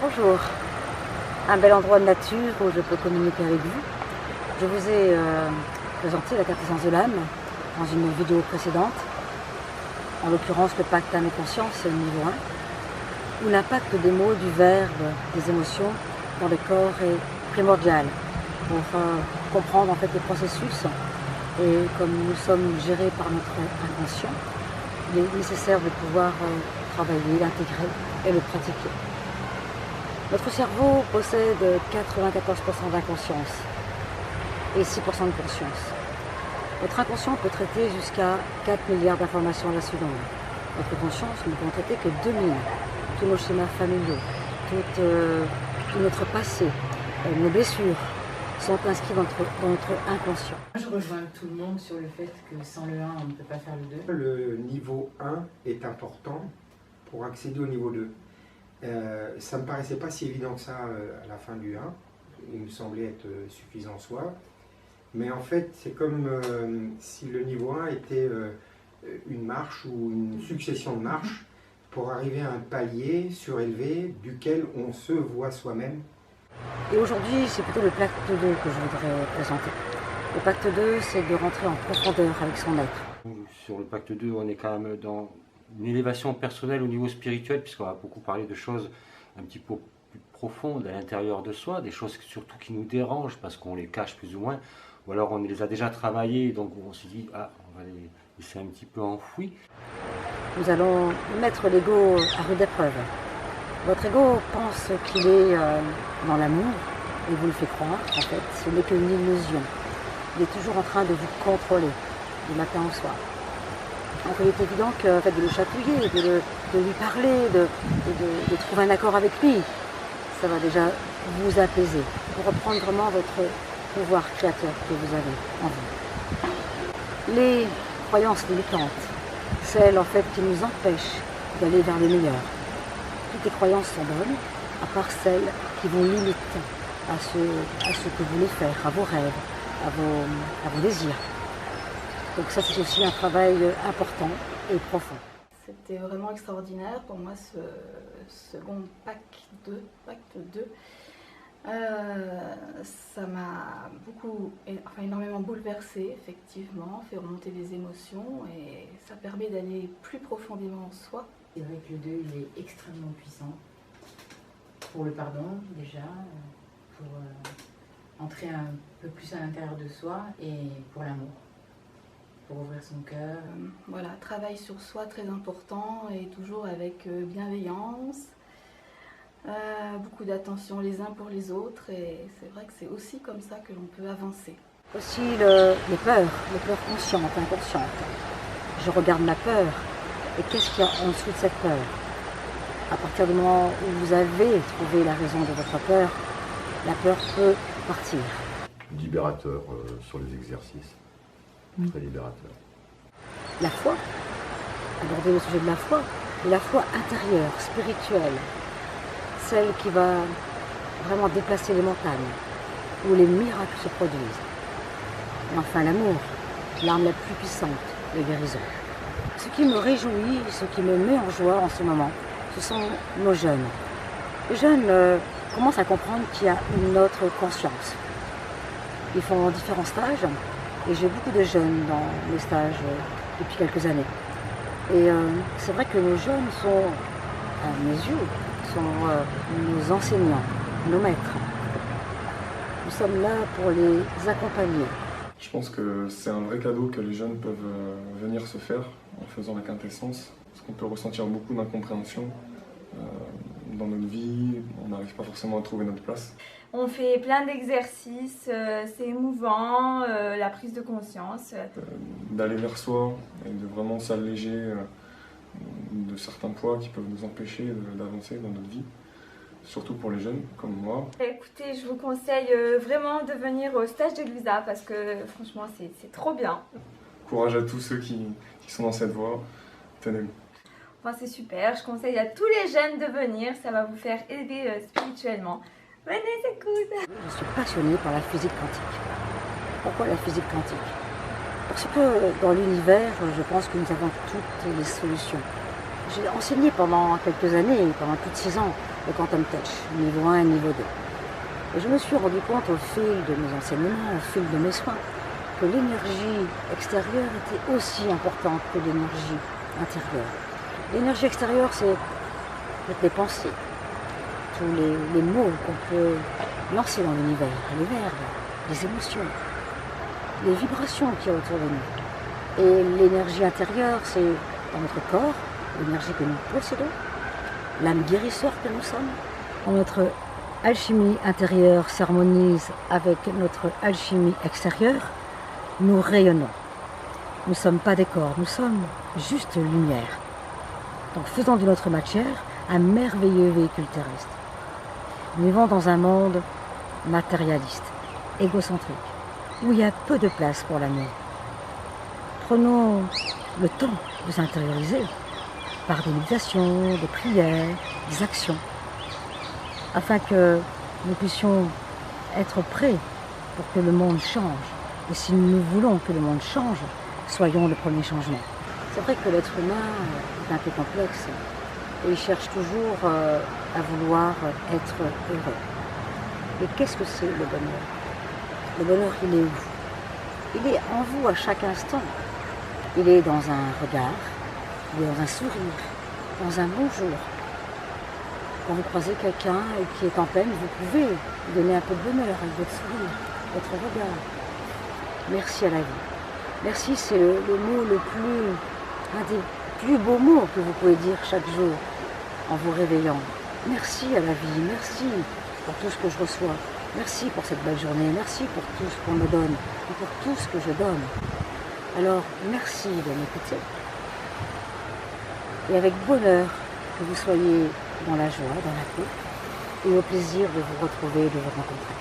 Bonjour, un bel endroit de nature où je peux communiquer avec vous. Je vous ai présenté la quintessence de l'âme dans une vidéo précédente, en l'occurrence le pacte âme et conscience, c'est le niveau 1, où l'impact des mots, du verbe, des émotions dans le corps est primordial pour comprendre en fait les processus. Et comme nous sommes gérés par notre inconscient, il est nécessaire de pouvoir travailler, l'intégrer et le pratiquer. Notre cerveau possède 94% d'inconscience et 6% de conscience. Notre inconscient peut traiter jusqu'à 4 milliards d'informations à la seconde. Notre conscience ne peut en traiter que 2000. Tous nos schémas familiaux, tout notre passé, nos blessures sont inscrits dans notre inconscient. Je rejoins tout le monde sur le fait que sans le 1, on ne peut pas faire le 2. Le niveau 1 est important pour accéder au niveau 2. Ça ne me paraissait pas si évident que ça à la fin du 1. Il me semblait être suffisant en soi. Mais en fait, c'est comme si le niveau 1 était une marche ou une succession de marches pour arriver à un palier surélevé duquel on se voit soi-même. Et aujourd'hui, c'est plutôt le pacte 2 que je voudrais présenter. Le pacte 2, c'est de rentrer en profondeur avec son être. Sur le pacte 2, on est quand même dans une élévation personnelle au niveau spirituel, puisqu'on va beaucoup parler de choses un petit peu plus profondes à l'intérieur de soi, des choses surtout qui nous dérangent parce qu'on les cache plus ou moins, ou alors on les a déjà travaillées, donc on s'est dit, ah, on va les laisser un petit peu enfouis. Nous allons mettre l'ego à rude épreuve. Votre ego pense qu'il est dans l'amour et vous le fait croire. En fait, ce n'est qu'une illusion. Il est toujours en train de vous contrôler du matin au soir. Donc il est évident que en fait, de le chatouiller, de lui parler, de trouver un accord avec lui, ça va déjà vous apaiser pour reprendre vraiment votre pouvoir créateur que vous avez en vous. Les croyances limitantes, celles en fait qui nous empêchent d'aller vers le meilleur. Toutes les croyances sont bonnes, à part celles qui vous limitent à ce que vous voulez faire, à vos rêves, à vos désirs. Donc ça, c'est aussi un travail important et profond. C'était vraiment extraordinaire pour moi ce second pacte 2. Ça m'a énormément bouleversée, effectivement, fait remonter les émotions et ça permet d'aller plus profondément en soi. C'est vrai que le 2, il est extrêmement puissant pour le pardon déjà, pour entrer un peu plus à l'intérieur de soi et pour l'amour, pour ouvrir son cœur. Voilà, travail sur soi très important et toujours avec bienveillance, beaucoup d'attention les uns pour les autres et c'est vrai que c'est aussi comme ça que l'on peut avancer. Aussi les peurs conscientes, inconscientes. Je regarde ma peur. Et qu'est-ce qu'il y a en dessous de cette peur? À partir du moment où vous avez trouvé la raison de votre peur, la peur peut partir. Libérateur sur les exercices, très libérateur. La foi, aborder le sujet de la foi intérieure, spirituelle, celle qui va vraiment déplacer les montagnes, où les miracles se produisent. Et enfin l'amour, l'arme la plus puissante, la guérison. Ce qui me réjouit, ce qui me met en joie en ce moment, ce sont nos jeunes. Les jeunes commencent à comprendre qu'il y a une autre conscience. Ils font différents stages et j'ai beaucoup de jeunes dans mes stages depuis quelques années. Et c'est vrai que nos jeunes sont, à mes yeux, nos enseignants, nos maîtres. Nous sommes là pour les accompagner. Je pense que c'est un vrai cadeau que les jeunes peuvent venir se faire en faisant la quintessence, parce qu'on peut ressentir beaucoup d'incompréhension dans notre vie, on n'arrive pas forcément à trouver notre place. On fait plein d'exercices, c'est émouvant, la prise de conscience. D'aller vers soi et de vraiment s'alléger de certains poids qui peuvent nous empêcher d'avancer dans notre vie. Surtout pour les jeunes comme moi. Écoutez, je vous conseille vraiment de venir au stage de Louisa parce que franchement c'est trop bien. Courage à tous ceux qui sont dans cette voie, tenez-vous. Enfin, c'est super, je conseille à tous les jeunes de venir, ça va vous faire aider spirituellement. Venez, c'est cool. Je suis passionnée par la physique quantique. Pourquoi la physique quantique? Parce que dans l'univers, je pense que nous avons toutes les solutions. J'ai enseigné pendant quelques années, pendant plus de 6 ans, le Quantum Touch, niveau 1 et niveau 2. Et je me suis rendu compte au fil de mes enseignements, au fil de mes soins, que l'énergie extérieure était aussi importante que l'énergie intérieure. L'énergie extérieure, c'est toutes les pensées, tous les mots qu'on peut lancer dans l'univers, les verbes, les émotions, les vibrations qu'il y a autour de nous. Et l'énergie intérieure, c'est dans notre corps, l'énergie que nous possédons, l'âme guérisseur que nous sommes. Quand notre alchimie intérieure s'harmonise avec notre alchimie extérieure, nous rayonnons. Nous ne sommes pas des corps, nous sommes juste lumière. Donc faisons de notre matière un merveilleux véhicule terrestre. Nous vivons dans un monde matérialiste, égocentrique, où il y a peu de place pour l'amour. Prenons le temps de s'intérioriser par des méditations, des prières, des actions, afin que nous puissions être prêts pour que le monde change. Et si nous voulons que le monde change, soyons le premier changement. C'est vrai que l'être humain est un peu complexe et il cherche toujours à vouloir être heureux. Mais qu'est-ce que c'est le bonheur? Le bonheur, il est où? Il est en vous à chaque instant. Il est dans un regard, il est dans un sourire, dans un bonjour. Quand vous croisez quelqu'un qui est en peine, vous pouvez lui donner un peu de bonheur avec votre sourire, votre regard. Merci à la vie. Merci, c'est le mot un des plus beaux mots que vous pouvez dire chaque jour en vous réveillant. Merci à la vie, merci pour tout ce que je reçois. Merci pour cette belle journée, merci pour tout ce qu'on me donne et pour tout ce que je donne. Alors, merci de m'écouter. Et avec bonheur, que vous soyez dans la joie, dans la paix, et au plaisir de vous retrouver et de vous rencontrer.